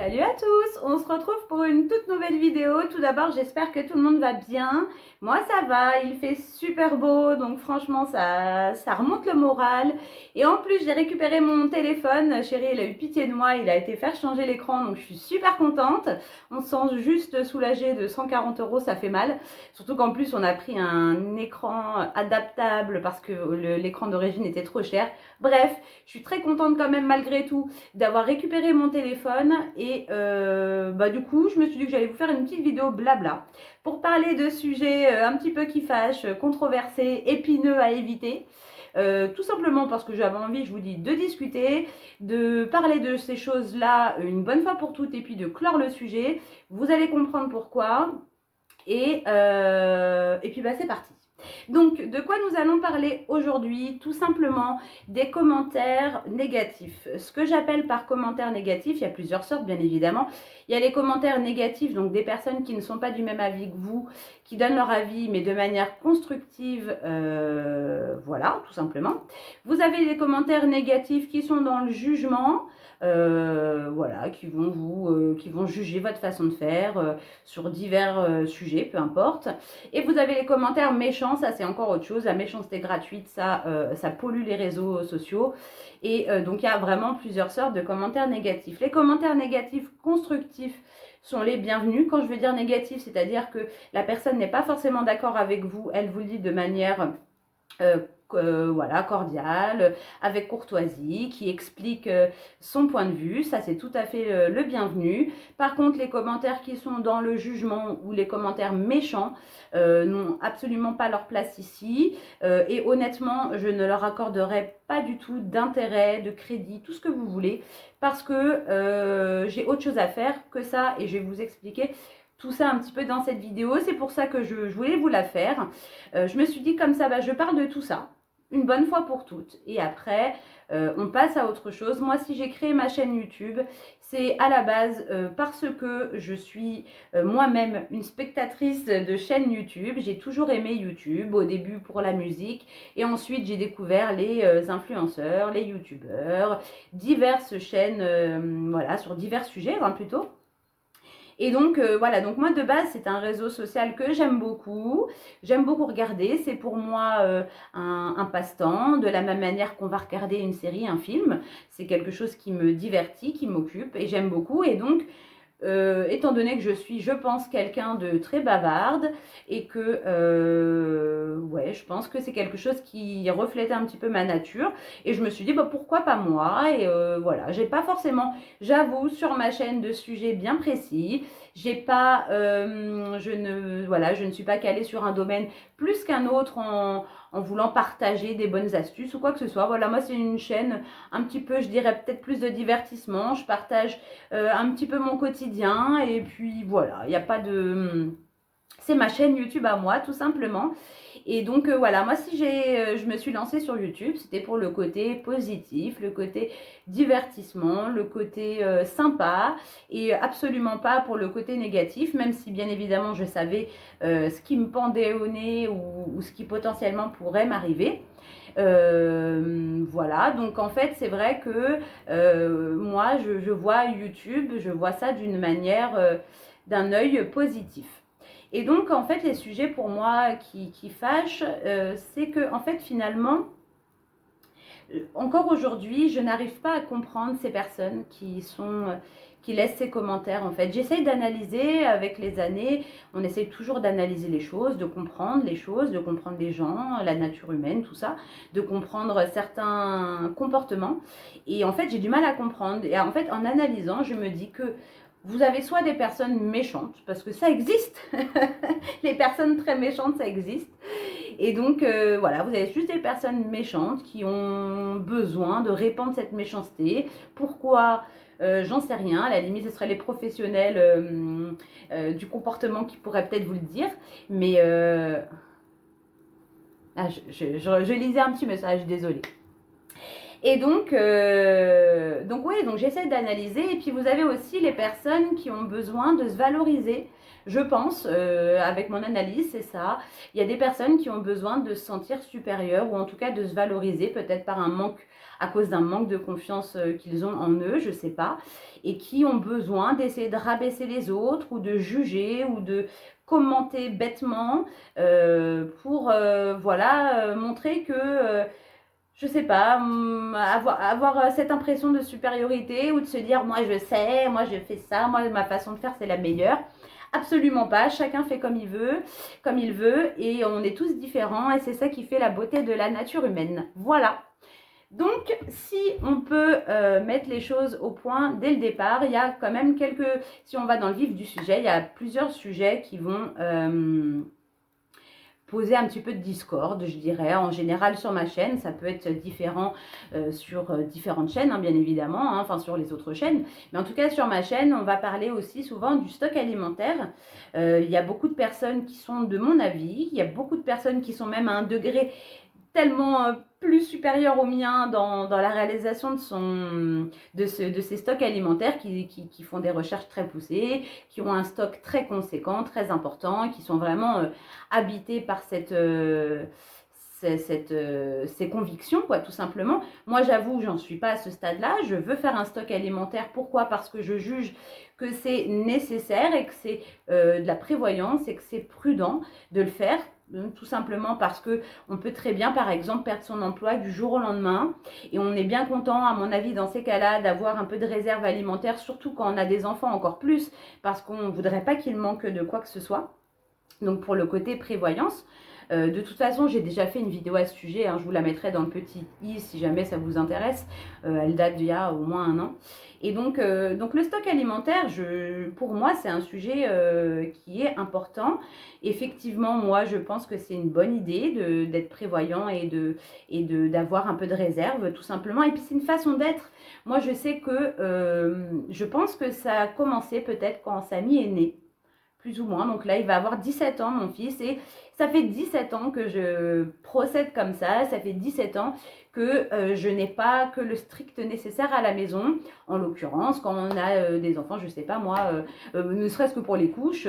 Salut à tous, on se retrouve pour une toute nouvelle vidéo. Tout d'abord, j'espère que tout le monde va bien. Moi, ça va, il fait super beau, donc franchement, ça remonte le moral. Et en plus, j'ai récupéré mon téléphone. Chéri, il a eu pitié de moi, il a été faire changer l'écran, donc je suis super contente. On se sent juste soulagé de 140 €, ça fait mal. Surtout qu'en plus, on a pris un écran adaptable parce que l'écran d'origine était trop cher. Bref, je suis très contente quand même malgré tout d'avoir récupéré mon téléphone et du coup je me suis dit que j'allais vous faire une petite vidéo blabla pour parler de sujets un petit peu qui fâchent, controversés, épineux à éviter. Tout simplement parce que j'avais envie, je vous dis, de discuter, de parler de ces choses-là une bonne fois pour toutes et puis de clore le sujet. Vous allez comprendre pourquoi. Et puis c'est parti. Donc, de quoi nous allons parler aujourd'hui? Tout simplement des commentaires négatifs. Ce que j'appelle par commentaires négatifs, il y a plusieurs sortes, bien évidemment. Il y a les commentaires négatifs, donc des personnes qui ne sont pas du même avis que vous, qui donnent leur avis, mais de manière constructive, voilà, tout simplement. Vous avez les commentaires négatifs qui sont dans le jugement, voilà, qui vont juger votre façon de faire sur divers sujets, peu importe. Et vous avez les commentaires méchants, ça c'est encore autre chose. La méchanceté gratuite, ça pollue les réseaux sociaux. Et donc il y a vraiment plusieurs sortes de commentaires négatifs. Les commentaires négatifs constructifs sont les bienvenus. Quand je veux dire négatif, c'est-à-dire que la personne n'est pas forcément d'accord avec vous, elle vous le dit de manière voilà, cordiale, avec courtoisie, qui explique son point de vue. Ça, c'est tout à fait le bienvenu. Par contre, les commentaires qui sont dans le jugement ou les commentaires méchants n'ont absolument pas leur place ici. Et honnêtement, je ne leur accorderai pas du tout d'intérêt, de crédit, tout ce que vous voulez, parce que j'ai autre chose à faire que ça et je vais vous expliquer tout ça un petit peu dans cette vidéo. C'est pour ça que je voulais vous la faire. Je me suis dit comme ça, je parle de tout ça une bonne fois pour toutes. Et après, on passe à autre chose. Moi, si j'ai créé ma chaîne YouTube, c'est à la base parce que je suis moi-même une spectatrice de chaîne YouTube. J'ai toujours aimé YouTube, au début pour la musique. Et ensuite, j'ai découvert les influenceurs, les YouTubeurs, diverses chaînes, voilà, sur divers sujets plutôt. Et donc, voilà, donc moi de base, c'est un réseau social que j'aime beaucoup. J'aime beaucoup regarder. C'est pour moi un passe-temps, de la même manière qu'on va regarder une série, un film. C'est quelque chose qui me divertit, qui m'occupe et j'aime beaucoup. Et donc, étant donné que je suis, je pense, quelqu'un de très bavarde et que, ouais, je pense que c'est quelque chose qui reflète un petit peu ma nature. Et je me suis dit, pourquoi pas moi? Et voilà, j'ai pas forcément, j'avoue, sur ma chaîne de sujets bien précis. J'ai pas, je ne suis pas calée sur un domaine plus qu'un autre en voulant partager des bonnes astuces ou quoi que ce soit. Voilà, moi c'est une chaîne un petit peu, je dirais peut-être plus de divertissement. Je partage un petit peu mon quotidien et puis voilà, il n'y a pas de... C'est ma chaîne YouTube à moi, tout simplement. Et donc voilà, moi si je me suis lancée sur YouTube, c'était pour le côté positif, le côté divertissement, le côté sympa et absolument pas pour le côté négatif, même si bien évidemment je savais ce qui me pendait au nez ou ce qui potentiellement pourrait m'arriver. Voilà, donc en fait c'est vrai que moi je vois YouTube, je vois ça d'une manière, d'un œil positif. Et donc, en fait, les sujets pour moi qui fâchent, c'est que, en fait, finalement, encore aujourd'hui, je n'arrive pas à comprendre ces personnes qui laissent ces commentaires, en fait. J'essaye d'analyser avec les années, on essaye toujours d'analyser les choses, de comprendre les choses, de comprendre les gens, la nature humaine, tout ça, de comprendre certains comportements. Et en fait, j'ai du mal à comprendre. Et en fait, en analysant, je me dis que vous avez soit des personnes méchantes, parce que ça existe, les personnes très méchantes, ça existe. Et donc, voilà, vous avez juste des personnes méchantes qui ont besoin de répandre cette méchanceté. Pourquoi? J'en sais rien. À la limite, ce seraient les professionnels du comportement qui pourraient peut-être vous le dire. Mais je lisais un petit message, désolée. Et donc oui, donc j'essaie d'analyser. Et puis vous avez aussi les personnes qui ont besoin de se valoriser. Je pense, avec mon analyse, c'est ça. Il y a des personnes qui ont besoin de se sentir supérieures ou en tout cas de se valoriser, peut-être par un manque, à cause d'un manque de confiance qu'ils ont en eux, je sais pas, et qui ont besoin d'essayer de rabaisser les autres ou de juger ou de commenter bêtement pour voilà montrer que je sais pas, avoir cette impression de supériorité ou de se dire moi je sais, moi je fais ça, moi ma façon de faire c'est la meilleure. Absolument pas, chacun fait comme il veut et on est tous différents et c'est ça qui fait la beauté de la nature humaine. Voilà. Donc, si on peut mettre les choses au point dès le départ, il y a quand même si on va dans le vif du sujet, il y a plusieurs sujets qui vont poser un petit peu de discorde, je dirais, en général sur ma chaîne. Ça peut être différent sur différentes chaînes, hein, bien évidemment, hein, enfin sur les autres chaînes. Mais en tout cas, sur ma chaîne, on va parler aussi souvent du stock alimentaire. Il y a beaucoup de personnes qui sont de mon avis. Il y a beaucoup de personnes qui sont même à un degré tellement plus supérieur au mien dans la réalisation de ces stocks alimentaires qui font des recherches très poussées, qui ont un stock très conséquent, très important, qui sont vraiment habités par ces convictions, quoi, tout simplement. Moi, j'avoue, j'en suis pas à ce stade-là. Je veux faire un stock alimentaire. Pourquoi? Parce que je juge que c'est nécessaire et que c'est de la prévoyance et que c'est prudent de le faire. Tout simplement parce que on peut très bien, par exemple, perdre son emploi du jour au lendemain. Et on est bien content, à mon avis, dans ces cas-là, d'avoir un peu de réserve alimentaire, surtout quand on a des enfants encore plus, parce qu'on ne voudrait pas qu'ils manquent de quoi que ce soit. Donc pour le côté prévoyance, de toute façon, j'ai déjà fait une vidéo à ce sujet, hein, je vous la mettrai dans le petit i si jamais ça vous intéresse. Elle date d'il y a au moins 1 an. Et donc le stock alimentaire, pour moi, c'est un sujet qui est important. Effectivement, moi, je pense que c'est une bonne idée d'être prévoyant et d'avoir un peu de réserve, tout simplement. Et puis, c'est une façon d'être. Moi, je sais que je pense que ça a commencé peut-être quand Samy est né. Plus ou moins. Donc là, il va avoir 17 ans, mon fils. Et ça fait 17 ans que je procède comme ça. Ça fait 17 ans que je n'ai pas que le strict nécessaire à la maison. En l'occurrence, quand on a des enfants, je sais pas moi, ne serait-ce que pour les couches,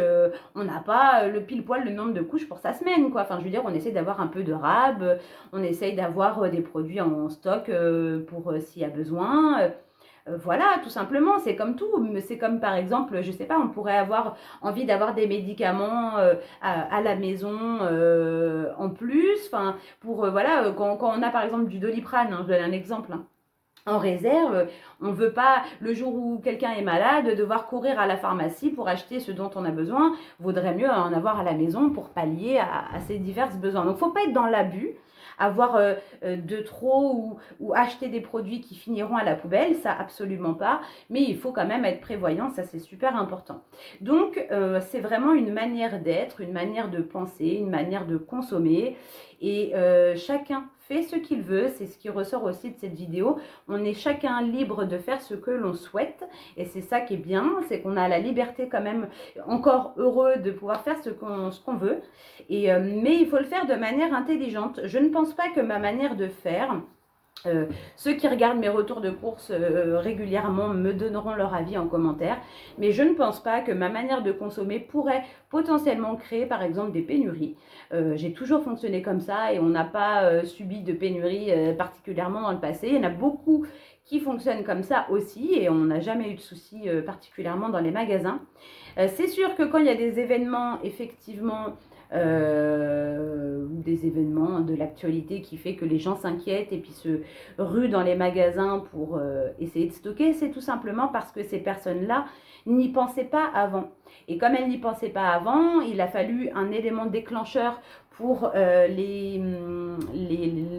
on n'a pas le pile poil le nombre de couches pour sa semaine, quoi. Enfin, je veux dire, on essaie d'avoir un peu de rab, on essaye d'avoir des produits en stock pour s'il y a besoin. Voilà, tout simplement, c'est comme tout. C'est comme par exemple, je sais pas, on pourrait avoir envie d'avoir des médicaments à la maison en plus. Enfin, voilà, quand on a par exemple du Doliprane, hein, je donne un exemple. Hein, en réserve, on ne veut pas, le jour où quelqu'un est malade, devoir courir à la pharmacie pour acheter ce dont on a besoin. Vaudrait mieux en avoir à la maison pour pallier à ces divers besoins. Donc, il ne faut pas être dans l'abus, avoir de trop ou acheter des produits qui finiront à la poubelle, ça absolument pas. Mais il faut quand même être prévoyant, ça c'est super important. Donc, c'est vraiment une manière d'être, une manière de penser, une manière de consommer. Et chacun fait ce qu'il veut, c'est ce qui ressort aussi de cette vidéo. On est chacun libre de faire ce que l'on souhaite et c'est ça qui est bien, c'est qu'on a la liberté quand même, encore heureux de pouvoir faire ce qu'on veut. Mais il faut le faire de manière intelligente. Je ne pense pas que ma manière de faire, ceux qui regardent mes retours de course régulièrement me donneront leur avis en commentaire, mais je ne pense pas que ma manière de consommer pourrait potentiellement créer par exemple des pénuries. J'ai toujours fonctionné comme ça et on n'a pas subi de pénuries particulièrement dans le passé. Il y en a beaucoup qui fonctionnent comme ça aussi et on n'a jamais eu de soucis particulièrement dans les magasins. C'est sûr que quand il y a des événements effectivement des événements de l'actualité qui fait que les gens s'inquiètent et puis se ruent dans les magasins pour essayer de stocker, c'est tout simplement parce que ces personnes-là n'y pensaient pas avant. Et comme elles n'y pensaient pas avant, il a fallu un élément déclencheur pour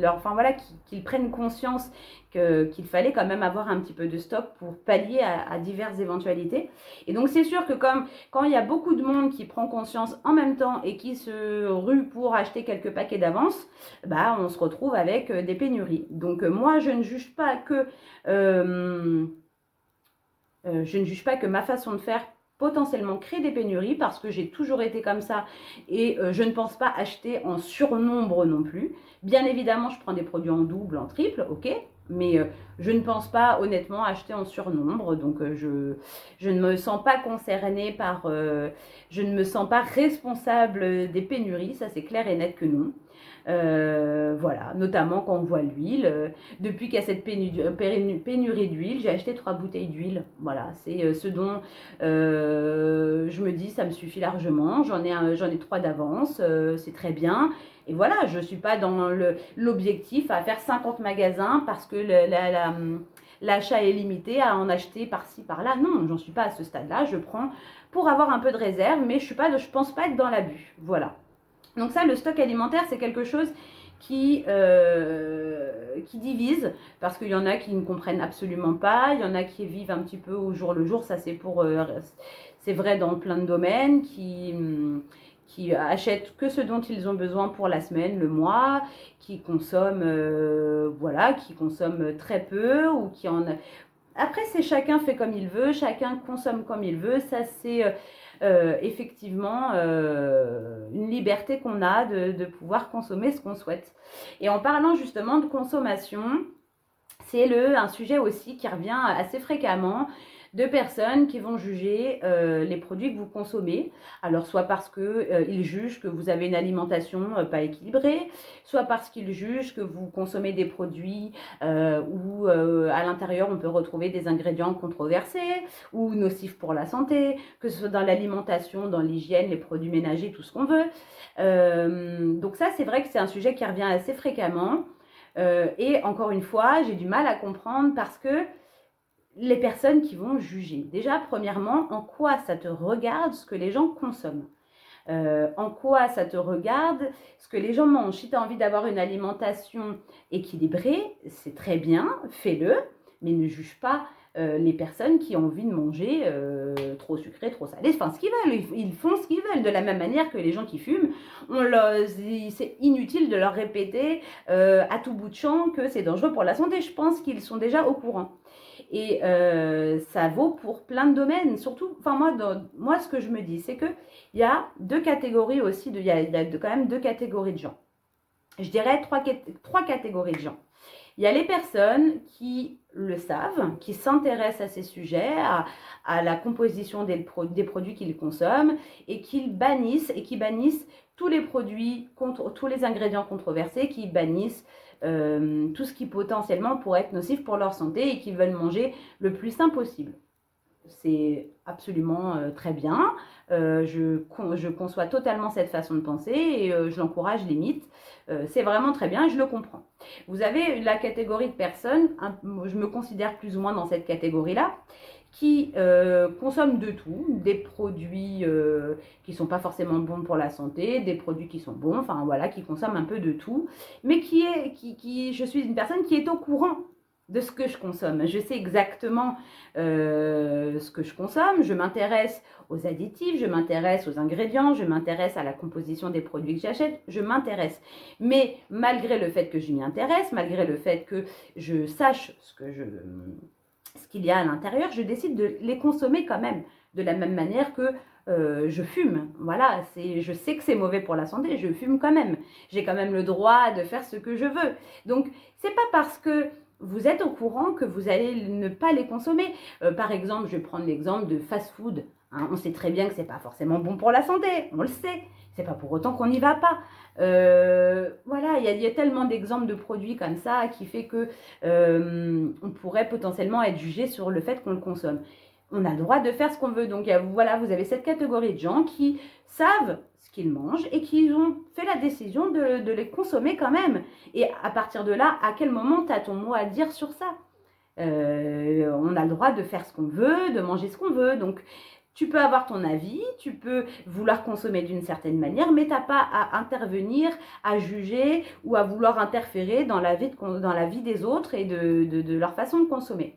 enfin voilà, qu'ils prennent conscience qu'il fallait quand même avoir un petit peu de stock pour pallier à diverses éventualités. Et donc c'est sûr que quand il y a beaucoup de monde qui prend conscience en même temps et qui se rue pour acheter quelques paquets d'avance, bah on se retrouve avec des pénuries. Donc moi je ne juge pas que ma façon de faire potentiellement créer des pénuries parce que j'ai toujours été comme ça et je ne pense pas acheter en surnombre non plus. Bien évidemment, je prends des produits en double, en triple, ok, mais je ne pense pas honnêtement acheter en surnombre, donc je ne me sens pas concernée par, je ne me sens pas responsable des pénuries, ça c'est clair et net que non. Voilà, notamment quand on voit l'huile. Depuis qu'il y a cette pénurie d'huile, j'ai acheté 3 bouteilles d'huile. Voilà, c'est ce dont je me dis, ça me suffit largement. J'en ai 3 d'avance, c'est très bien. Et voilà, je ne suis pas dans l'objectif à faire 50 magasins parce que l'achat est limité à en acheter par-ci, par-là. Non, j'en suis pas à ce stade-là. Je prends pour avoir un peu de réserve, mais je pense pas être dans l'abus. Voilà. Donc ça, le stock alimentaire, c'est quelque chose qui divise, parce qu'il y en a qui ne comprennent absolument pas, il y en a qui vivent un petit peu au jour le jour, ça c'est vrai dans plein de domaines, qui achètent que ce dont ils ont besoin pour la semaine, le mois, qui consomment, voilà, qui consomment très peu, ou qui en... Après, c'est chacun fait comme il veut, chacun consomme comme il veut, ça c'est... effectivement une liberté qu'on a de pouvoir consommer ce qu'on souhaite. Et en parlant justement de consommation, c'est un sujet aussi qui revient assez fréquemment de personnes qui vont juger les produits que vous consommez. Alors soit parce qu'ils jugent que vous avez une alimentation pas équilibrée, soit parce qu'ils jugent que vous consommez des produits où à l'intérieur on peut retrouver des ingrédients controversés ou nocifs pour la santé, que ce soit dans l'alimentation, dans l'hygiène, les produits ménagers, tout ce qu'on veut. Donc ça, c'est vrai que c'est un sujet qui revient assez fréquemment. Et encore une fois, j'ai du mal à comprendre parce que les personnes qui vont juger. Déjà, premièrement, en quoi ça te regarde ce que les gens consomment? En quoi ça te regarde ce que les gens mangent? Si tu as envie d'avoir une alimentation équilibrée, c'est très bien, fais-le, mais ne juge pas les personnes qui ont envie de manger trop sucré, trop salé, enfin ce qu'ils veulent, ils font ce qu'ils veulent, de la même manière que les gens qui fument, c'est inutile de leur répéter à tout bout de champ que c'est dangereux pour la santé, je pense qu'ils sont déjà au courant. Et ça vaut pour plein de domaines, surtout, enfin moi ce que je me dis, c'est que il y a deux catégories aussi, il y a quand même deux catégories de gens. Je dirais trois catégories de gens. Il y a les personnes qui le savent, qui s'intéressent à ces sujets, à la composition des produits qu'ils consomment et qui bannissent tous les produits, tous les ingrédients controversés, qui bannissent tout ce qui potentiellement pourrait être nocif pour leur santé et qui veulent manger le plus sain possible. C'est absolument très bien. Je conçois totalement cette façon de penser et je l'encourage limite. C'est vraiment très bien et je le comprends. Vous avez la catégorie de personnes, je me considère plus ou moins dans cette catégorie-là, qui consomment de tout, des produits qui ne sont pas forcément bons pour la santé, des produits qui sont bons, enfin voilà, qui consomment un peu de tout, mais je suis une personne qui est au courant de ce que je consomme. Je sais exactement ce que je consomme, je m'intéresse aux additifs, je m'intéresse aux ingrédients, je m'intéresse à la composition des produits que j'achète, je m'intéresse. Mais malgré le fait que je m'y intéresse, malgré le fait que je sache ce qu'il y a à l'intérieur, je décide de les consommer quand même, de la même manière que je fume. Voilà, je sais que c'est mauvais pour la santé, je fume quand même. J'ai quand même le droit de faire ce que je veux. Donc, c'est pas parce que vous êtes au courant que vous allez ne pas les consommer. Par exemple, je vais prendre l'exemple de fast-food. Hein, on sait très bien que c'est pas forcément bon pour la santé, on le sait. C'est pas pour autant qu'on n'y va pas. Voilà, il y a tellement d'exemples de produits comme ça qui fait que on pourrait potentiellement être jugé sur le fait qu'on le consomme. On a le droit de faire ce qu'on veut. Donc voilà, vous avez cette catégorie de gens qui savent ce qu'ils mangent et qui ont fait la décision de les consommer quand même. Et à partir de là, à quel moment tu as ton mot à dire sur ça? On a le droit de faire ce qu'on veut, de manger ce qu'on veut. Donc tu peux avoir ton avis, tu peux vouloir consommer d'une certaine manière, mais tu n'as pas à intervenir, à juger ou à vouloir interférer dans la vie des autres et de leur façon de consommer.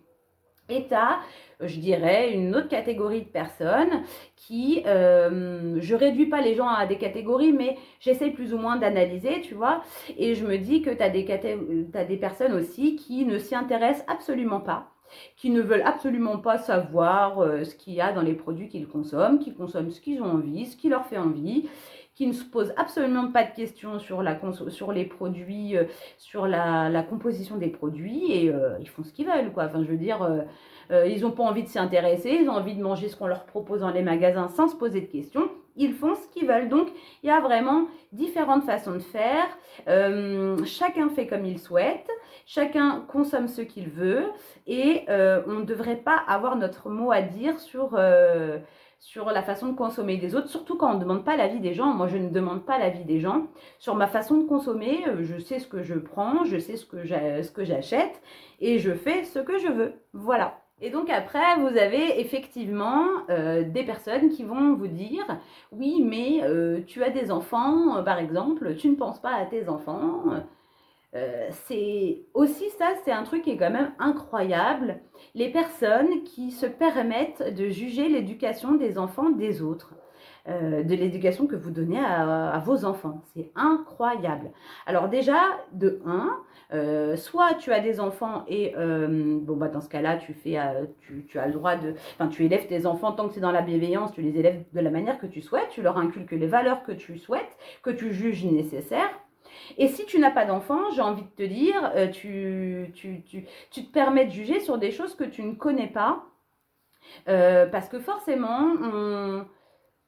Et tu as, je dirais, une autre catégorie de personnes qui, je réduis pas les gens à des catégories, mais j'essaie plus ou moins d'analyser, tu vois, et je me dis que tu as des personnes aussi qui ne s'y intéressent absolument pas, qui ne veulent absolument pas savoir ce qu'il y a dans les produits qu'ils consomment, qui consomment ce qu'ils ont envie, ce qui leur fait envie, qui ne se posent absolument pas de questions sur les produits, sur la composition des produits, et ils font ce qu'ils veulent, quoi. Enfin, je veux dire, ils n'ont pas envie de s'y intéresser, ils ont envie de manger ce qu'on leur propose dans les magasins sans se poser de questions. Ils font ce qu'ils veulent. Donc, il y a vraiment différentes façons de faire. Chacun fait comme il souhaite. Chacun consomme ce qu'il veut. Et on ne devrait pas avoir notre mot à dire sur la façon de consommer des autres, surtout quand on ne demande pas l'avis des gens. Moi, je ne demande pas l'avis des gens sur ma façon de consommer. Je sais ce que je prends, je sais ce que j'achète et je fais ce que je veux. Voilà. Et donc après, vous avez effectivement des personnes qui vont vous dire « Oui, mais tu as des enfants, par exemple, tu ne penses pas à tes enfants. » C'est aussi ça, c'est un truc qui est quand même incroyable. Les personnes qui se permettent de juger l'éducation des enfants des autres. De l'éducation que vous donnez à vos enfants. C'est incroyable. Alors déjà, de 1, soit tu as des enfants et bon bah dans ce cas-là, tu as le droit de, enfin tu élèves tes enfants tant que c'est dans la bienveillance, tu les élèves de la manière que tu souhaites, tu leur inculques les valeurs que tu souhaites, que tu juges nécessaires. Et si tu n'as pas d'enfant, j'ai envie de te dire, tu te permets de juger sur des choses que tu ne connais pas, parce que forcément,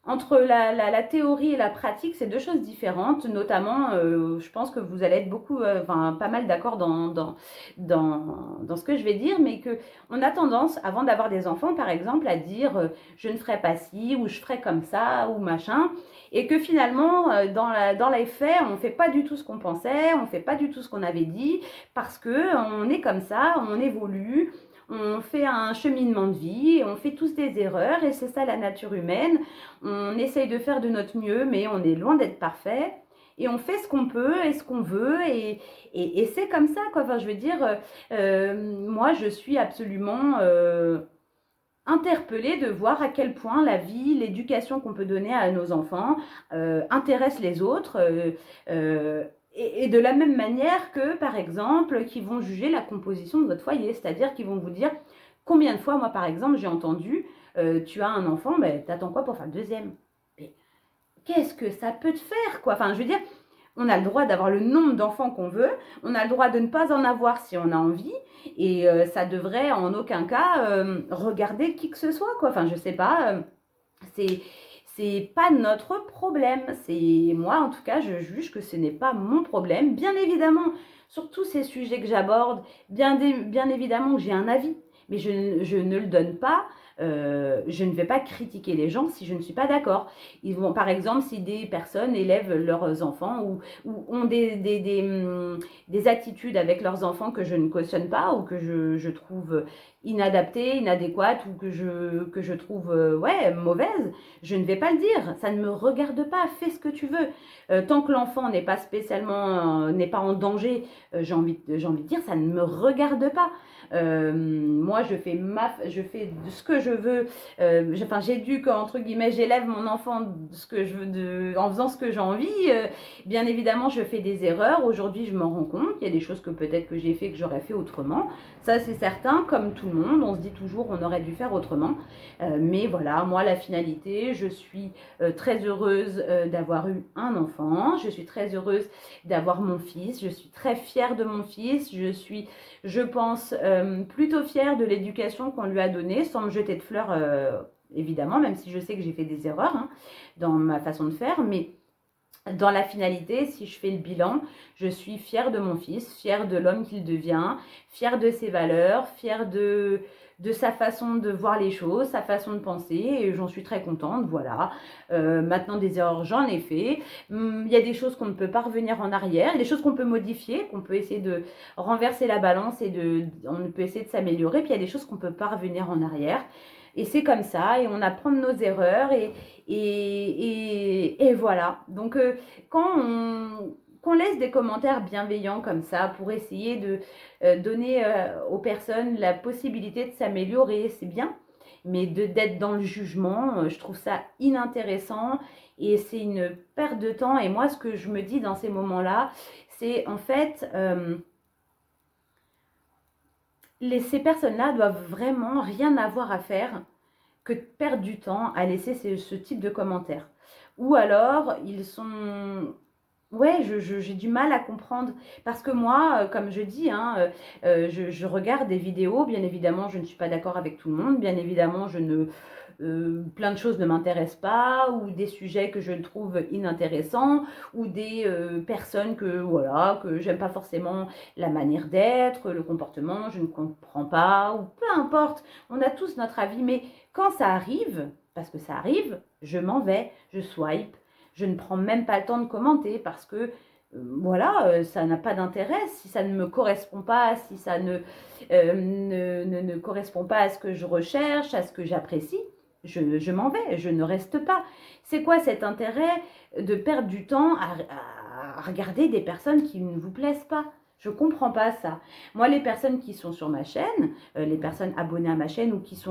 entre la théorie et la pratique, c'est deux choses différentes. Notamment, je pense que vous allez être pas mal d'accord dans ce que je vais dire, mais qu'on a tendance, avant d'avoir des enfants, par exemple, à dire je ne ferai pas ci, ou je ferai comme ça, ou machin, et que finalement, dans les faits, on ne fait pas du tout ce qu'on pensait, on ne fait pas du tout ce qu'on avait dit, parce qu'on est comme ça, on évolue. On fait un cheminement de vie, on fait tous des erreurs et c'est ça la nature humaine. On essaye de faire de notre mieux, mais on est loin d'être parfait. Et on fait ce qu'on peut et ce qu'on veut et c'est comme ça, quoi. Enfin, je veux dire, moi, je suis absolument interpellée de voir à quel point la vie, l'éducation qu'on peut donner à nos enfants intéresse les autres. Et de la même manière que, par exemple, qui vont juger la composition de votre foyer. C'est-à-dire qu'ils vont vous dire, combien de fois, moi, par exemple, j'ai entendu, tu as un enfant, mais t'attends quoi pour faire le deuxième? Mais qu'est-ce que ça peut te faire, quoi? Enfin, je veux dire, on a le droit d'avoir le nombre d'enfants qu'on veut, on a le droit de ne pas en avoir si on a envie, et ça devrait en aucun cas regarder qui que ce soit, quoi. Enfin, je sais pas, c'est pas notre problème. C'est moi, en tout cas, je juge que ce n'est pas mon problème. Bien évidemment, sur tous ces sujets que j'aborde, bien évidemment que j'ai un avis, mais je ne le donne pas. Je ne vais pas critiquer les gens si je ne suis pas d'accord. Ils vont, par exemple, si des personnes élèvent leurs enfants ou ont des attitudes avec leurs enfants que je ne cautionne pas ou que je trouve inadaptées, inadéquates ou que je trouve mauvaise, je ne vais pas le dire. Ça ne me regarde pas. Fais ce que tu veux. Tant que l'enfant n'est pas spécialement, n'est pas en danger, j'ai envie de dire, ça ne me regarde pas. Moi, je fais ce que je veux. J'éduque entre guillemets, j'élève mon enfant ce que je veux en faisant ce que j'ai envie. Bien évidemment, je fais des erreurs. Aujourd'hui, je m'en rends compte. Il y a des choses que peut-être que j'ai fait que j'aurais fait autrement. Ça, c'est certain. Comme tout le monde, on se dit toujours on aurait dû faire autrement. Mais voilà, moi, la finalité, je suis très heureuse d'avoir eu un enfant. Je suis très heureuse d'avoir mon fils. Je suis très fière de mon fils. Je suis, je pense, plutôt fière de l'éducation qu'on lui a donnée, sans me jeter de fleurs, évidemment, même si je sais que j'ai fait des erreurs dans ma façon de faire. Mais dans la finalité, si je fais le bilan, je suis fière de mon fils, fière de l'homme qu'il devient, fière de ses valeurs, fière de sa façon de voir les choses, sa façon de penser, et j'en suis très contente, voilà. Maintenant, des erreurs, j'en ai fait. Il y a des choses qu'on ne peut pas revenir en arrière, des choses qu'on peut modifier, qu'on peut essayer de renverser la balance et on peut essayer de s'améliorer, puis il y a des choses qu'on ne peut pas revenir en arrière. Et c'est comme ça, et on apprend de nos erreurs, et voilà. Donc, qu'on laisse des commentaires bienveillants comme ça pour essayer de donner aux personnes la possibilité de s'améliorer, c'est bien. Mais d'être dans le jugement, je trouve ça inintéressant et c'est une perte de temps. Et moi, ce que je me dis dans ces moments-là, c'est en fait... Ces personnes-là doivent vraiment rien avoir à faire que de perdre du temps à laisser ce type de commentaires. Ou alors, ils sont... Ouais, j'ai du mal à comprendre. Parce que moi, comme je dis, hein, je regarde des vidéos. Bien évidemment, je ne suis pas d'accord avec tout le monde. Bien évidemment, plein de choses ne m'intéressent pas, ou des sujets que je trouve inintéressants, ou des personnes que j'aime pas forcément la manière d'être, le comportement, je ne comprends pas, ou peu importe. On a tous notre avis, mais quand ça arrive, parce que ça arrive, je m'en vais, je swipe, je ne prends même pas le temps de commenter parce que ça n'a pas d'intérêt si ça ne me correspond pas, si ça ne correspond pas à ce que je recherche, à ce que j'apprécie. Je m'en vais, je ne reste pas. C'est quoi cet intérêt de perdre du temps à regarder des personnes qui ne vous plaisent pas? Je comprends pas ça. Moi, les personnes qui sont sur ma chaîne, les personnes abonnées à ma chaîne ou qui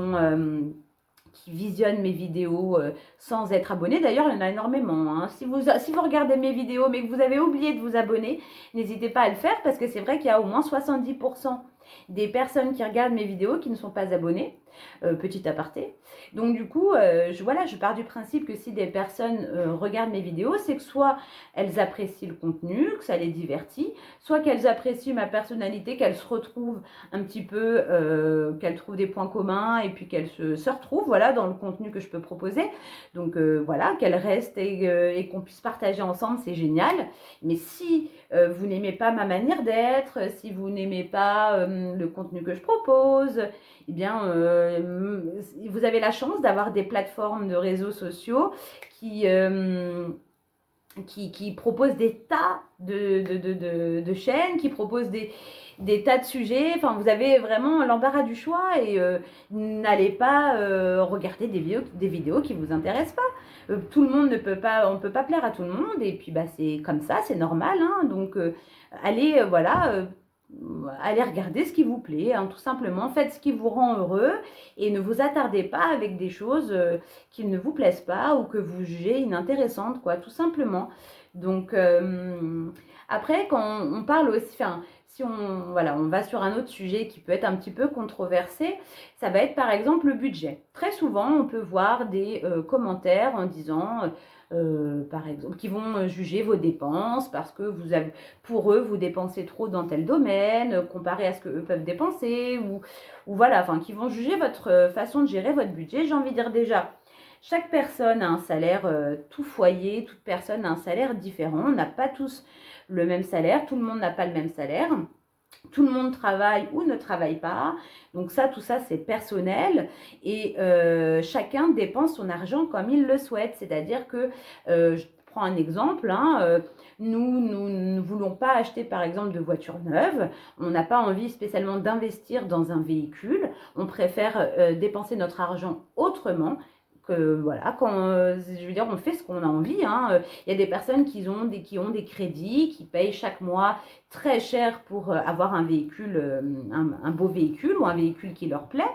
visionnent mes vidéos sans être abonnés. D'ailleurs, il y en a énormément. Hein. Si vous regardez mes vidéos mais que vous avez oublié de vous abonner, n'hésitez pas à le faire parce que c'est vrai qu'il y a au moins 70% des personnes qui regardent mes vidéos qui ne sont pas abonnées. Petit aparté. Donc du coup, je pars du principe que si des personnes regardent mes vidéos, c'est que soit elles apprécient le contenu, que ça les divertit, soit qu'elles apprécient ma personnalité, qu'elles se retrouvent un petit peu, qu'elles trouvent des points communs et puis qu'elles se retrouvent voilà, dans le contenu que je peux proposer. Donc voilà, qu'elles restent et qu'on puisse partager ensemble, c'est génial. Mais si vous n'aimez pas ma manière d'être, si vous n'aimez pas le contenu que je propose, eh bien, vous avez la chance d'avoir des plateformes de réseaux sociaux qui, qui proposent des tas de chaînes, qui proposent des tas de sujets. Enfin, vous avez vraiment l'embarras du choix et n'allez pas regarder des vidéos qui ne vous intéressent pas. Tout le monde ne peut pas, on ne peut pas plaire à tout le monde et puis bah, c'est comme ça, c'est normal. Hein, donc, allez, allez regarder ce qui vous plaît, hein, tout simplement. Faites ce qui vous rend heureux et ne vous attardez pas avec des choses qui ne vous plaisent pas ou que vous jugez inintéressantes, quoi, tout simplement. Donc, après, quand on parle aussi, enfin, si on, voilà, on va sur un autre sujet qui peut être un petit peu controversé, ça va être par exemple le budget. Très souvent, on peut voir des commentaires en disant, par exemple, qui vont juger vos dépenses parce que pour eux, vous dépensez trop dans tel domaine comparé à ce que eux peuvent dépenser ou voilà, enfin, qui vont juger votre façon de gérer votre budget. J'ai envie de dire déjà, chaque personne a un salaire, tout foyer, toute personne a un salaire différent. On n'a pas tous le même salaire, tout le monde n'a pas le même salaire. Tout le monde travaille ou ne travaille pas. Donc ça, tout ça, c'est personnel. Et chacun dépense son argent comme il le souhaite. C'est-à-dire que, je prends un exemple, hein, nous ne voulons pas acheter, par exemple, de voitures neuves. On n'a pas envie spécialement d'investir dans un véhicule. On préfère dépenser notre argent autrement. Que voilà, quand je veux dire, on fait ce qu'on a envie. Hein. Il y a des personnes qui ont des crédits, qui payent chaque mois très cher pour avoir un véhicule, un beau véhicule ou un véhicule qui leur plaît.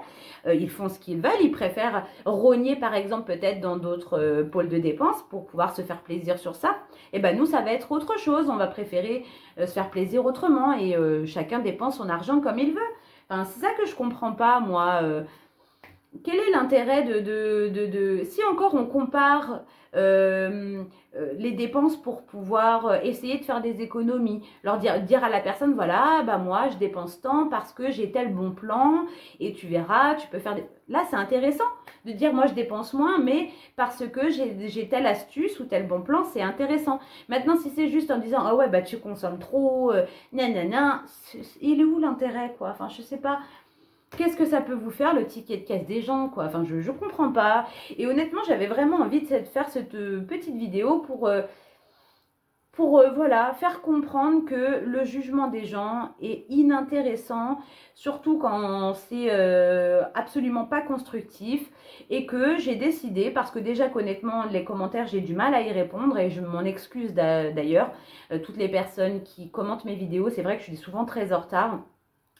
Ils font ce qu'ils veulent. Ils préfèrent rogner, par exemple, peut-être dans d'autres pôles de dépenses pour pouvoir se faire plaisir sur ça. Et ben nous, ça va être autre chose. On va préférer se faire plaisir autrement et chacun dépense son argent comme il veut. Enfin, c'est ça que je comprends pas, moi. Quel est l'intérêt si encore on compare les dépenses pour pouvoir essayer de faire des économies, dire à la personne, voilà, bah moi je dépense tant parce que j'ai tel bon plan et tu verras, tu peux faire des... Là c'est intéressant de dire moi je dépense moins mais parce que j'ai telle astuce ou tel bon plan, c'est intéressant. Maintenant si c'est juste en disant, ah ouais bah tu consommes trop, nanana, il est où l'intérêt quoi? Enfin je sais pas. Qu'est-ce que ça peut vous faire le ticket de caisse des gens quoi? Enfin, je comprends pas. Et honnêtement, j'avais vraiment envie de faire cette petite vidéo pour voilà, faire comprendre que le jugement des gens est inintéressant, surtout quand c'est absolument pas constructif, et que j'ai décidé, parce que déjà qu'honnêtement, les commentaires, j'ai du mal à y répondre, et je m'en excuse d'ailleurs, toutes les personnes qui commentent mes vidéos, c'est vrai que je suis souvent très en retard.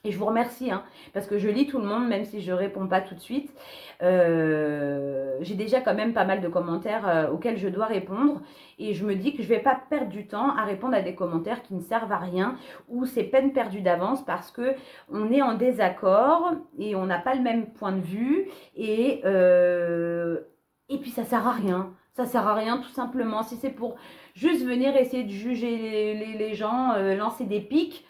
Et je vous remercie, hein, parce que je lis tout le monde, même si je ne réponds pas tout de suite. J'ai déjà quand même pas mal de commentaires auxquels je dois répondre. Et je me dis que je ne vais pas perdre du temps à répondre à des commentaires qui ne servent à rien ou c'est peine perdue d'avance parce qu'on est en désaccord et on n'a pas le même point de vue. Et puis ça ne sert à rien. Ça ne sert à rien tout simplement. Si c'est pour juste venir essayer de juger les gens, lancer des pics,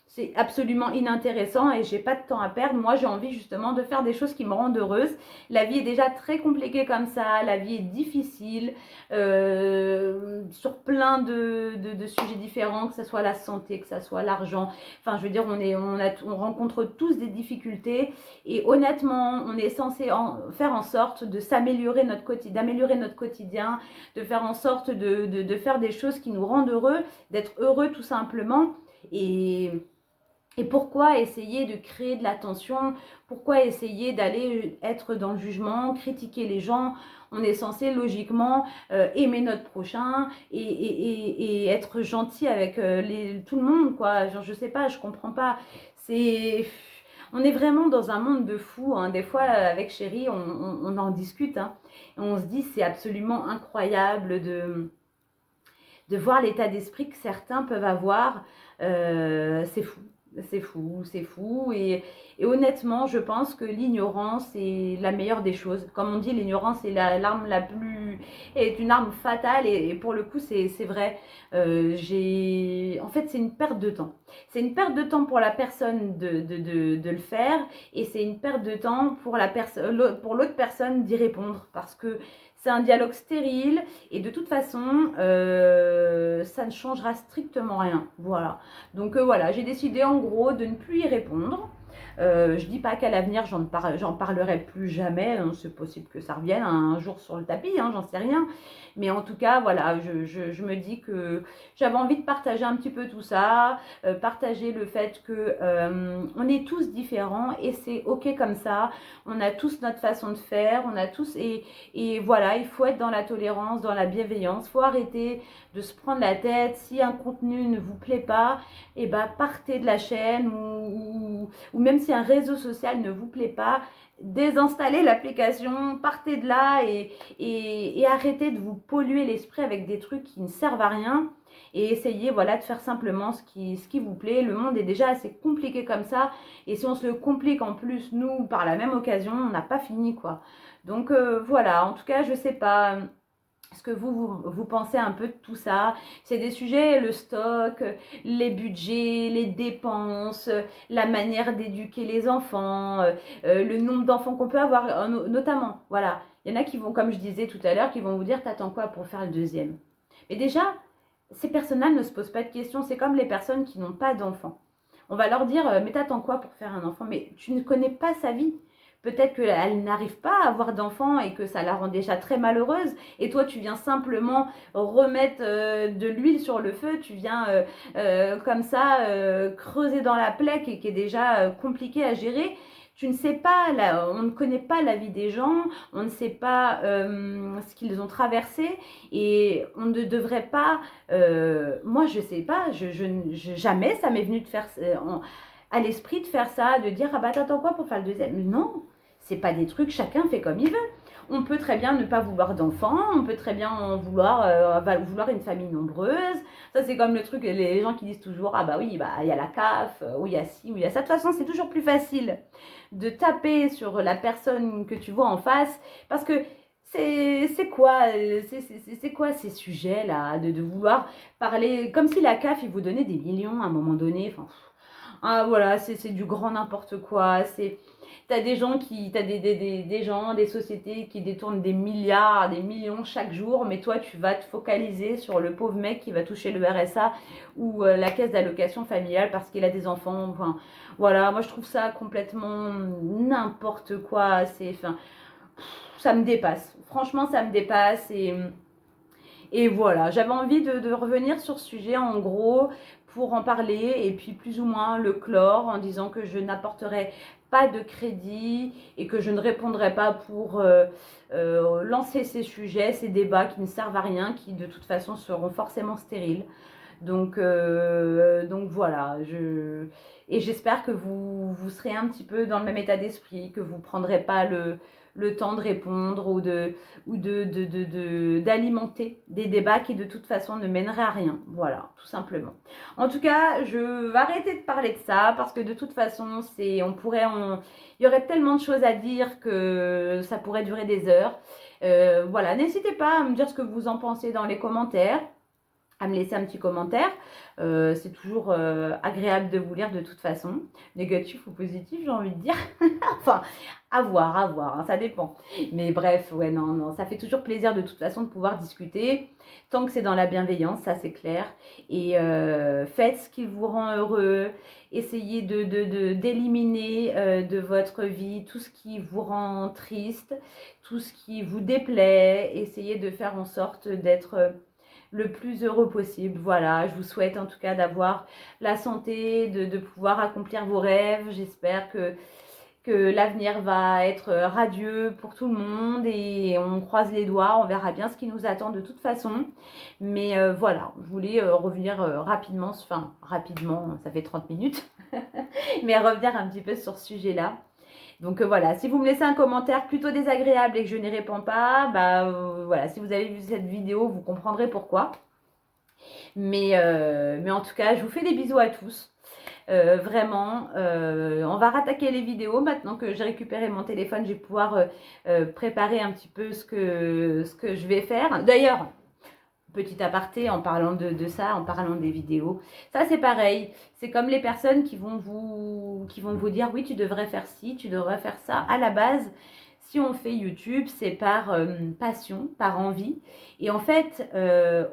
c'est absolument inintéressant et j'ai pas de temps à perdre. Moi, j'ai envie justement de faire des choses qui me rendent heureuse. La vie est déjà très compliquée comme ça, la vie est difficile sur plein de sujets différents, que ce soit la santé, que ce soit l'argent. Enfin, je veux dire, on rencontre tous des difficultés et honnêtement, on est censé faire en sorte de s'améliorer d'améliorer notre quotidien, de faire en sorte de faire des choses qui nous rendent heureux, d'être heureux tout simplement. Et pourquoi essayer de créer de la tension? Pourquoi essayer d'aller être dans le jugement, critiquer les gens? On est censé logiquement aimer notre prochain et être gentil avec tout le monde, quoi. Genre, je sais pas, je comprends pas. On est vraiment dans un monde de fous, hein. Des fois, avec Chérie, on en discute, hein. Et on se dit, c'est absolument incroyable de voir l'état d'esprit que certains peuvent avoir. C'est fou. C'est fou, c'est fou. Et honnêtement, je pense que l'ignorance est la meilleure des choses. Comme on dit, l'ignorance est l'arme est une arme fatale. Et pour le coup, c'est vrai. En fait, c'est une perte de temps. C'est une perte de temps pour la personne de le faire. Et c'est une perte de temps pour l'autre personne d'y répondre. Parce que c'est un dialogue stérile et de toute façon, ça ne changera strictement rien. Voilà. Donc voilà, j'ai décidé en gros de ne plus y répondre. Je dis pas qu'à l'avenir j'en parlerai plus jamais, hein. C'est possible que ça revienne un jour sur le tapis, hein, j'en sais rien. Mais en tout cas, voilà, je me dis que j'avais envie de partager un petit peu tout ça, partager le fait que on est tous différents et c'est ok comme ça. On a tous notre façon de faire, on a tous et voilà, il faut être dans la tolérance, dans la bienveillance. Il faut arrêter de se prendre la tête. Si un contenu ne vous plaît pas, et ben partez de la chaîne ou même si un réseau social ne vous plaît pas, désinstallez l'application, partez de là et arrêtez de vous polluer l'esprit avec des trucs qui ne servent à rien et essayez voilà, de faire simplement ce qui vous plaît. Le monde est déjà assez compliqué comme ça et si on se le complique en plus, nous, par la même occasion, on n'a pas fini quoi. Donc voilà, en tout cas, je sais pas ce que vous pensez un peu de tout ça. C'est des sujets, le stock, les budgets, les dépenses, la manière d'éduquer les enfants, le nombre d'enfants qu'on peut avoir, notamment. Voilà, il y en a qui vont, comme je disais tout à l'heure, qui vont vous dire, t'attends quoi pour faire le deuxième? Mais déjà, ces personnes-là ne se posent pas de questions. C'est comme les personnes qui n'ont pas d'enfants. On va leur dire, mais t'attends quoi pour faire un enfant? Mais tu ne connais pas sa vie. Peut-être qu'elle n'arrive pas à avoir d'enfant et que ça la rend déjà très malheureuse. Et toi, tu viens simplement remettre de l'huile sur le feu. Tu viens comme ça creuser dans la plaie qui est déjà compliquée à gérer. Tu ne sais pas, on ne connaît pas la vie des gens, on ne sait pas ce qu'ils ont traversé et on ne devrait pas. Moi, je ne sais pas, jamais ça m'est venu de faire à l'esprit de faire ça, de dire ah bah t'attends quoi pour faire le deuxième? Non, c'est pas des trucs, chacun fait comme il veut. On peut très bien ne pas vouloir d'enfants, on peut très bien vouloir une famille nombreuse. Ça c'est comme le truc, les gens qui disent toujours ah bah oui, bah il y a la CAF, ou il y a ci, ou il y a ça. De toute façon, c'est toujours plus facile de taper sur la personne que tu vois en face parce que c'est quoi ces sujets-là de vouloir parler comme si la CAF, ils vous donnaient des millions à un moment donné. Enfin, ah voilà, c'est du grand n'importe quoi. T'as des gens t'as des gens, des sociétés qui détournent des milliards, des millions chaque jour, mais toi tu vas te focaliser sur le pauvre mec qui va toucher le RSA ou la caisse d'allocation familiale parce qu'il a des enfants. Enfin, voilà, moi je trouve ça complètement n'importe quoi. Enfin, ça me dépasse. Franchement, ça me dépasse et voilà, j'avais envie de revenir sur ce sujet en gros pour en parler et puis plus ou moins le clore en disant que je n'apporterai pas de crédit et que je ne répondrai pas pour lancer ces sujets, ces débats qui ne servent à rien, qui de toute façon seront forcément stériles. Donc voilà, et j'espère que vous serez un petit peu dans le même état d'esprit, que vous ne prendrez pas le temps de répondre ou d'alimenter des débats qui de toute façon ne mèneraient à rien. Voilà, tout simplement. En tout cas, je vais arrêter de parler de ça parce que de toute façon, il y aurait tellement de choses à dire que ça pourrait durer des heures. Voilà, n'hésitez pas à me dire ce que vous en pensez dans les commentaires, à me laisser un petit commentaire. C'est toujours agréable de vous lire de toute façon. Négatif ou positif, j'ai envie de dire. Enfin, à voir, hein, ça dépend. Mais bref, ouais, non, ça fait toujours plaisir de toute façon de pouvoir discuter. Tant que c'est dans la bienveillance, ça c'est clair. Et faites ce qui vous rend heureux. Essayez d'éliminer de votre vie tout ce qui vous rend triste, tout ce qui vous déplaît. Essayez de faire en sorte d'être le plus heureux possible. Voilà, je vous souhaite en tout cas d'avoir la santé, de pouvoir accomplir vos rêves. J'espère que l'avenir va être radieux pour tout le monde et on croise les doigts, on verra bien ce qui nous attend de toute façon. Mais voilà, je voulais revenir rapidement, ça fait 30 minutes, mais revenir un petit peu sur ce sujet-là. Donc voilà, si vous me laissez un commentaire plutôt désagréable et que je n'y réponds pas, voilà, si vous avez vu cette vidéo, vous comprendrez pourquoi. Mais en tout cas, je vous fais des bisous à tous. Vraiment, on va rattaquer les vidéos. Maintenant que j'ai récupéré mon téléphone, je vais pouvoir préparer un petit peu ce que je vais faire. D'ailleurs, petit aparté en parlant de ça, en parlant des vidéos. Ça, c'est pareil. C'est comme les personnes qui vont vous dire, oui, tu devrais faire ci, tu devrais faire ça. À la base, si on fait YouTube, c'est par passion, par envie. Et en fait,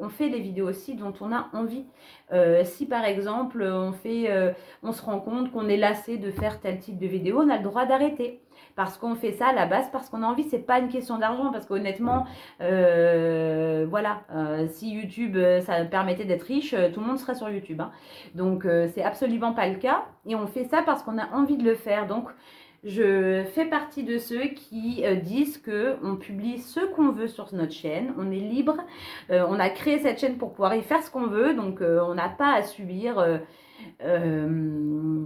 on fait les vidéos aussi dont on a envie. Si par exemple, on se rend compte qu'on est lassé de faire tel type de vidéo, on a le droit d'arrêter. Parce qu'on fait ça à la base, parce qu'on a envie, c'est pas une question d'argent, parce qu'honnêtement, voilà, si YouTube, ça permettait d'être riche, tout le monde serait sur YouTube, hein. Donc, c'est absolument pas le cas. Et on fait ça parce qu'on a envie de le faire. Donc, je fais partie de ceux qui disent qu'on publie ce qu'on veut sur notre chaîne. On est libre. On a créé cette chaîne pour pouvoir y faire ce qu'on veut. Donc, on n'a pas à subir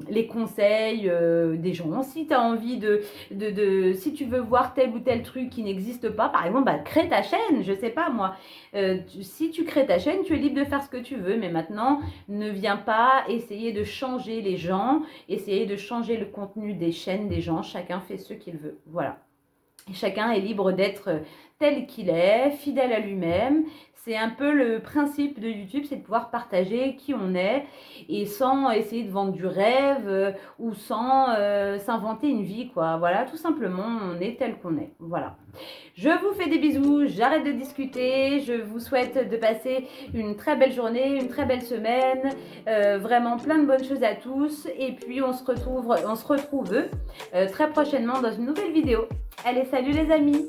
les conseils des gens. Si tu as envie si tu veux voir tel ou tel truc qui n'existe pas, par exemple, crée ta chaîne, je sais pas moi. Si tu crées ta chaîne, tu es libre de faire ce que tu veux, mais maintenant, ne viens pas essayer de changer les gens, essayer de changer le contenu des chaînes des gens. Chacun fait ce qu'il veut. Voilà. Et chacun est libre d'être tel qu'il est, fidèle à lui-même. C'est un peu le principe de YouTube, c'est de pouvoir partager qui on est et sans essayer de vendre du rêve ou sans s'inventer une vie, quoi. Voilà, tout simplement, on est tel qu'on est. Voilà. Je vous fais des bisous, j'arrête de discuter. Je vous souhaite de passer une très belle journée, une très belle semaine. Vraiment plein de bonnes choses à tous. Et puis, on se retrouve très prochainement dans une nouvelle vidéo. Allez, salut les amis!